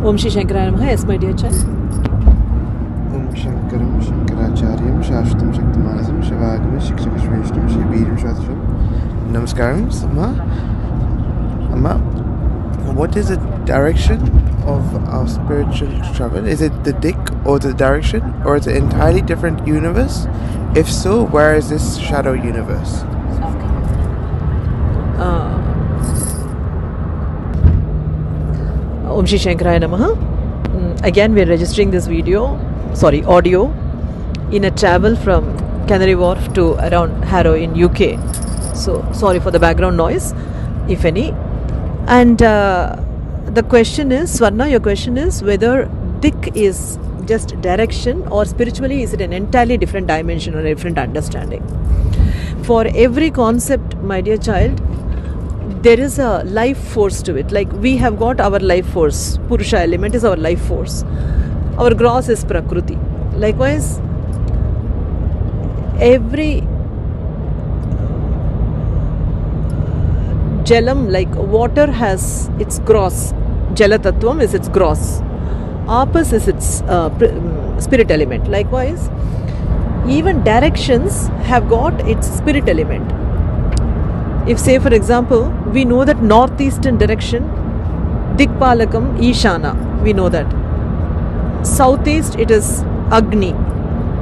Om Shri SriGuruMahimA.pUjABookings. Yes, my dear child. Om Shankaram Shankaracharyam Shashtam Shaktimanasam Shivagami Shikshakashveshtam Shibirim Shvatasham. Namaskaram, Amma. What is the direction of our spiritual travel? Is it the dik or the direction, or is it an entirely different universe? If so, where is this shadow universe? Om Shri SriGuruMahimA. Again, we are registering this audio, in a travel from Canary Wharf to around Harrow in UK. So, sorry for the background noise, if any. And the question is, Swarna, your question is whether dik is just direction, or spiritually is it an entirely different dimension or a different understanding. For every concept, my dear child, there is a life force to it. Like we have got our life force. Purusha element is our life force. Our gross is Prakriti. Likewise, every Jalam, like water, has its gross. Jalatattvam is its gross. Apas is its spirit element. Likewise, even directions have got its spirit element. If, say, for example, we know that northeastern direction, Dikpalakam, Ishana, we know that. Southeast, it is Agni.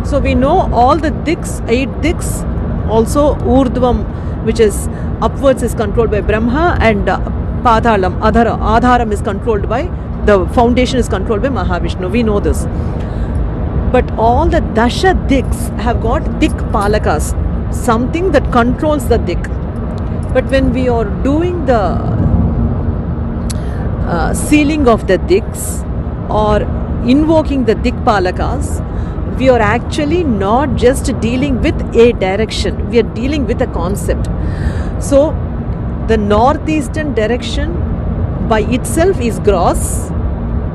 So we know all the diks, 8 diks. Also, Urdhvam, which is upwards, is controlled by Brahma, and Padalam, Adharam is controlled by, the foundation is controlled by Mahavishnu. We know this. But all the Dasha diks have got Dikpalakas, something that controls the dik. But when we are doing the sealing of the diks or invoking the dikpalakas, we are actually not just dealing with a direction, we are dealing with a concept. So the northeastern direction by itself is gross,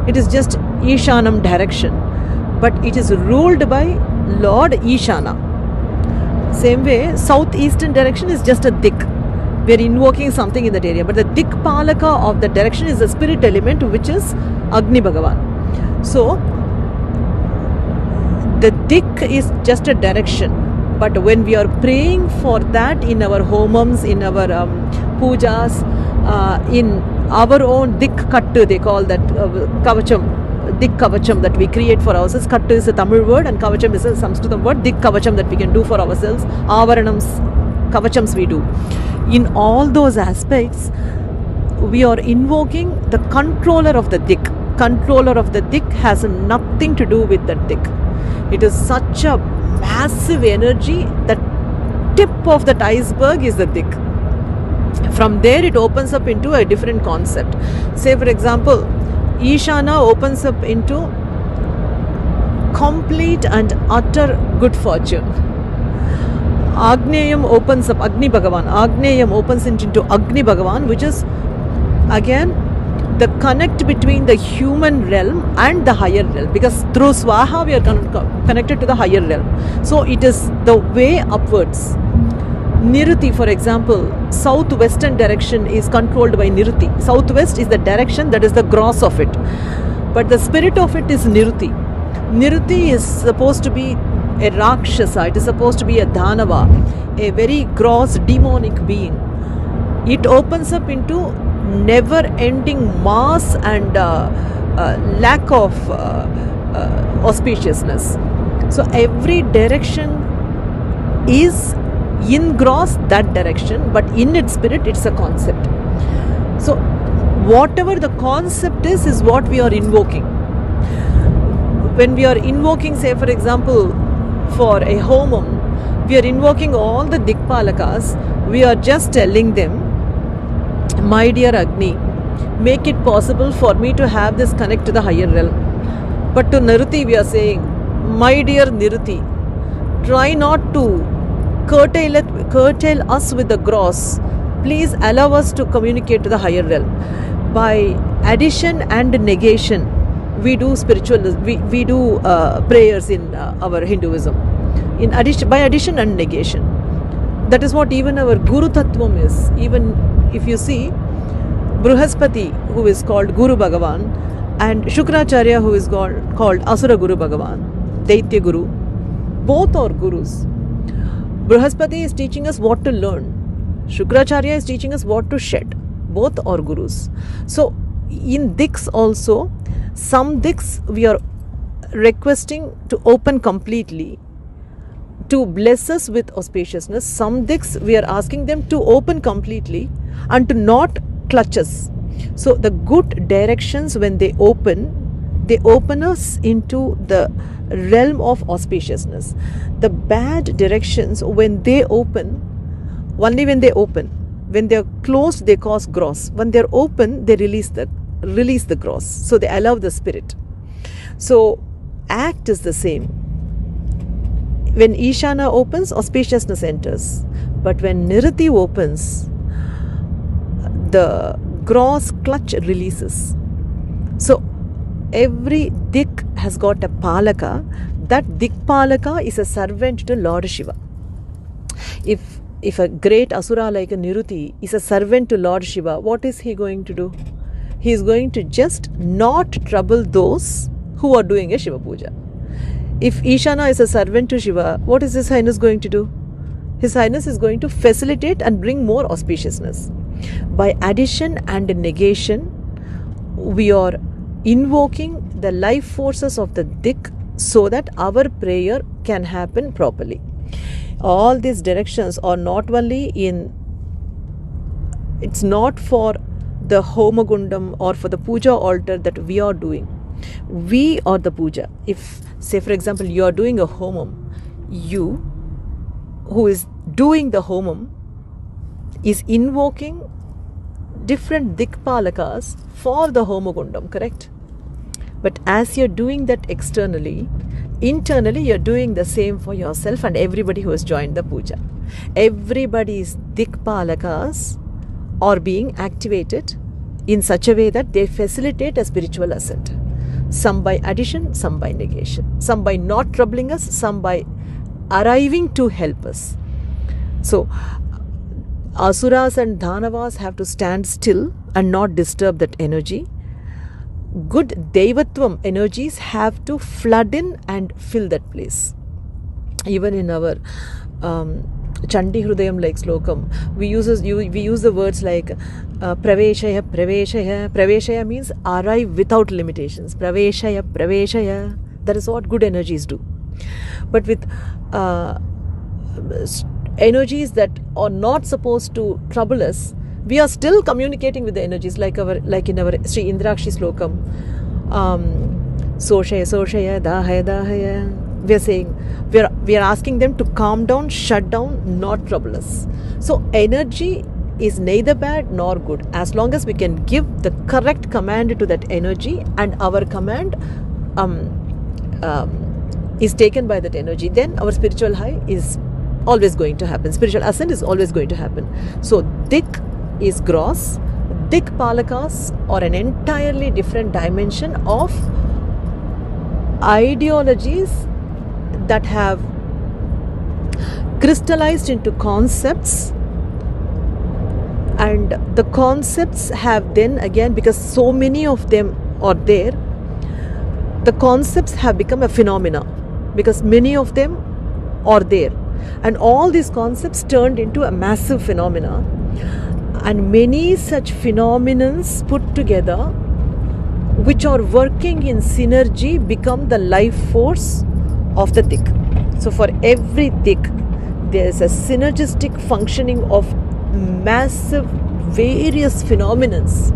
it is just Ishanam direction, but it is ruled by Lord Ishana. Same way, southeastern direction is just a dik. We are invoking something in that area, but the Dikpalaka of the direction is the spirit element, which is Agni Bhagavan. So the dik is just a direction, but when we are praying for that in our homams, in our pujas, in our own dik kattu, they call that kavacham, dik kavacham that we create for ourselves. Kattu is a Tamil word and kavacham is a Sanskrit word. Dik kavacham that we can do for ourselves, avaranams, kavachams we do. In all those aspects, we are invoking the controller of the dik. Controller of the dik has nothing to do with that dik. It is such a massive energy. The tip of that iceberg is the dik. From there, it opens up into a different concept. Say, for example, Ishana opens up into complete and utter good fortune. Agneyam opens up, Agni Bhagavan. Agneyam opens into Agni Bhagavan, which is again the connect between the human realm and the higher realm. Because through Swaha we are connected to the higher realm. So it is the way upwards. Niruti, for example, southwestern direction is controlled by Niruti. Southwest is the direction, that is the gross of it. But the spirit of it is Niruti. Niruti is supposed to be a Rakshasa, it is supposed to be a Dhanava, a very gross demonic being. It opens up into never-ending mass and lack of auspiciousness. So every direction is in gross that direction, but in its spirit it's a concept. So whatever the concept is what we are invoking. When we are invoking, say for example, for a homam, we are invoking all the dikpalakas. We are just telling them, my dear Agni, make it possible for me to have this connect to the higher realm. But to Niruti we are saying, my dear Niruti, try not to curtail us with the gross. Please allow us to communicate to the higher realm. By addition and negation, we do we do prayers in our Hinduism. By addition and negation. That is what even our Guru Tattvam is. Even if you see, Bruhaspati, who is called Guru Bhagavan, and Shukracharya, who is called Asura Guru Bhagavan, Daitya Guru, both are gurus. Brihaspati is teaching us what to learn. Shukracharya is teaching us what to shed. Both are gurus. So in diks also, some diks we are requesting to open completely, to bless us with auspiciousness. Some diks we are asking them to open completely and to not clutch us. So the good directions, when they open us into the realm of auspiciousness. The bad directions, when they open, only when they open. When they are closed, they cause gross. When they are open, they release the gross. So they allow the spirit. So act is the same. When Ishana opens, auspiciousness enters. But when Nirati opens, the gross clutch releases. So every dik has got a palaka. That dikpalaka is a servant to Lord Shiva. If a great asura like a Niruti is a servant to Lord Shiva, what is he going to do? He is going to just not trouble those who are doing a Shiva Puja. If Ishana is a servant to Shiva, what is His Highness going to do? His Highness is going to facilitate and bring more auspiciousness. By addition and negation, we are invoking the life forces of the dik so that our prayer can happen properly. All these directions are not only it's not for the Homagundam or for the puja altar that we are doing. We are the puja. If, say for example, you are doing a homam, you who is doing the homam is invoking different dikpalakas for the Homagundam, correct? But as you're doing that externally, internally you're doing the same for yourself and everybody who has joined the puja. Everybody's dikpalakas are being activated in such a way that they facilitate a spiritual ascent. Some by addition, some by negation. Some by not troubling us, some by arriving to help us. So Asuras and Dhanavas have to stand still and not disturb that energy. Good Devatvam energies have to flood in and fill that place. Even in our Chandi Hrudayam like slokam, we use the words like Praveshaya, Praveshaya. Praveshaya means arrive without limitations. Praveshaya, Praveshaya. That is what good energies do. But with energies that are not supposed to trouble us, we are still communicating with the energies, like in our Sri Indrakshi slokam, Soshaya, Soshaya, Dahaya, Dahaya. We are saying, we are asking them to calm down, shut down, not trouble us. So energy is neither bad nor good. As long as we can give the correct command to that energy and our command is taken by that energy, then our spiritual high is always going to happen. Spiritual ascent is always going to happen. So dik is gross. Dik palakas are an entirely different dimension of ideologies that have crystallized into concepts, and the concepts have then again, because so many of them are there, the concepts have become a phenomena because many of them are there, and all these concepts turned into a massive phenomena, and many such phenomenons put together which are working in synergy become the life force of the dik. So for every dik there is a synergistic functioning of massive various phenomenons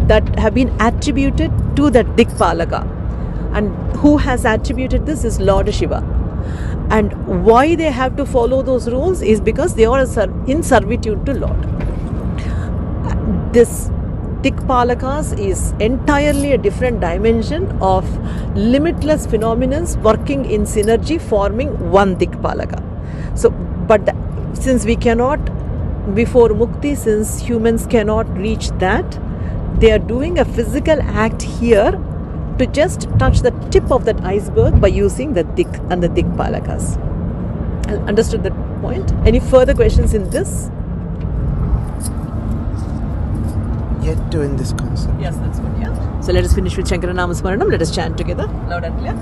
that have been attributed to that dik palaka, and who has attributed this is Lord Shiva. And why they have to follow those rules is because they are in servitude to Lord. This Dikpalakas is entirely a different dimension of limitless phenomena working in synergy, forming one Dikpalaka. So, but since we cannot, before Mukti, since humans cannot reach that, they are doing a physical act here to just touch the tip of that iceberg by using the Dik and the Dikpalakas. Understood that point? Any further questions in this? Yet to in this concept. Yes, that's good, yeah. So So let us finish with Shankaranama Smaranam. Let us chant together, loud and clear.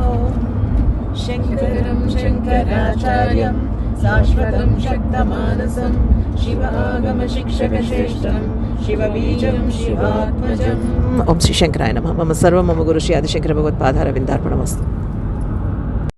Om Shankaram Shankaracharyam Sashvatam Shaktamanasam Shivagama Shikshakasheshtam Shivabijam Shivatmajam. Om Sri Shankaraya Namaha. Mama Sarva Mama Guru Shri Adi Shankara Bhagavad Padhara Vindarpanamastu.